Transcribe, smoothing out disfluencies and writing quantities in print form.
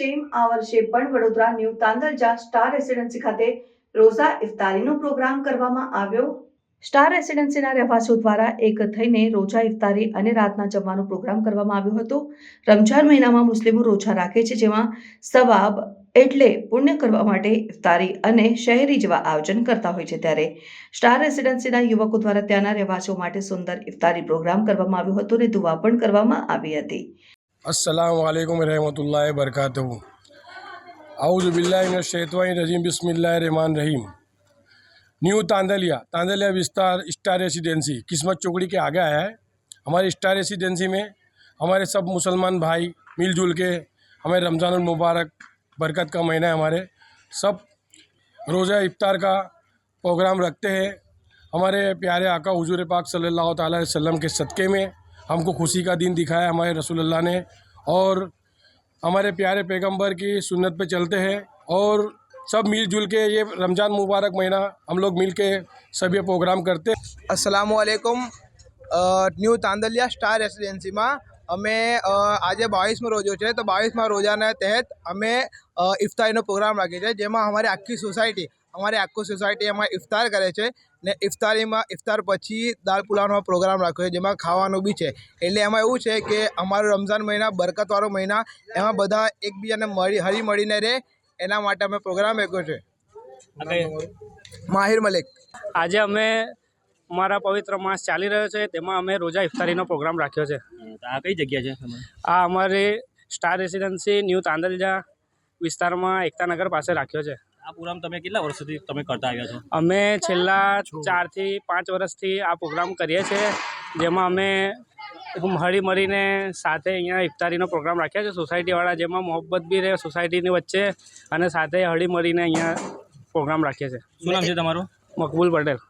જેમ આ વર્ષે પણ Vadodara new Tandalja star residency ખાતે રોઝા ઇફતારીનો પ્રોગ્રામ કરવામાં આવ્યો। સ્ટાર રેસિડેન્સીના રહેવાસીઓ દ્વારા એક થઈને રોઝા ઇફતારી અને રાતના જમવાનો પ્રોગ્રામ કરવામાં આવ્યો હતો। રમઝાન મહિનામાં મુસ્લિમો રોઝા રાખે છે, જેમાં સવાબ એટલે પુણ્ય કરવા માટે ઇફતારી અને શહેરી જેવા આયોજન કરતા હોય છે। ત્યારે સ્ટાર રેસિડેન્સીના યુવકો દ્વારા ત્યાંના રહેવાસીઓ માટે સુંદર ઇફતારી પ્રોગ્રામ કરવામાં આવ્યો હતો અને દુઆ પણ કરવામાં આવી હતી। अस्सलामु अलैकुम रहमतुल्लाहि बरकातहू। आऊज़ु बिल्लाहि मिनश शैतानिर रजीम, बिस्मिल्लाहिर रहमानिर रहीम। न्यू तांदलिया विस्तार स्टार रेसिडेंसी किस्मत चौकड़ी के आगे आया है। हमारे स्टार रेसिडेंसी में हमारे सब मुसलमान भाई मिलजुल के हमें रमज़ानुल मुबारक बरकत का महीना है, हमारे सब रोज़ा इफ्तार का प्रोग्राम रखते हैं। हमारे प्यारे आका हुजूर पाक सल्लल्लाहु ताला अलैहि वसल्लम के सदक़े में हमको खुशी का दिन दिखाया हमारे रसूलुल्लाह ने, और हमारे प्यारे पैगंबर की सुन्नत पे चलते हैं और सब मिलजुल के ये रमज़ान मुबारक महीना हम लोग मिल के सब ये प्रोग्राम करते हैं। अस्सलामु अलैकुम। न्यू तांदलिया स्टार रेसिडेंसी में अमे आज 22 रोजो है, तो 22 रोजाना तहत अमे इफ्तारी प्रोग्राम राखी है, जेमा हमारी आखी सोसायटी एमां इफ्तार करे छे ने इफ्तारी में इफ्तार पछी दाल पुलावनो प्रोग्राम राख्यो है, जेमां खावानुं बी छे। एटले एमां एवुं छे के अमारो रमजान महीना बरकतवाळो महीना, एमां बधा एकबीजाने हળી મળીને રહે एना माटे अमे प्रोग्राम राख्यो छे। माहिर मलिक। आज अमे अमारा पवित्र मास चाली रह्यो छे, तेमां अमे रोजा इफ्तारीनो प्रोग्राम राख्यो छे। आ कई जग्या छे? आ अमारी star residency new Tandalja विस्तारमां Ekta Nagar पासे राख्यो छे। आ प्रोग्राम तमे केटला वर्षोथी तमे करता आव्या छो? अमे छेल्ला 4 થી 5 વર્ષથી आ प्रोग्राम करीए छे, जेमां अमे हળી મળીને સાથે અહીંયા ઇફતારીનો પ્રોગ્રામ રાખ્યા છે સોસાયટીવાળા, જેમાં મોહબ્બત બી રહે સોસાયટીની વચ્ચે અને સાથે હળી મળીને અહીંયા પ્રોગ્રામ રાખ્યા છે। શું નામ છે તમારું? મકબૂલ પટેલ।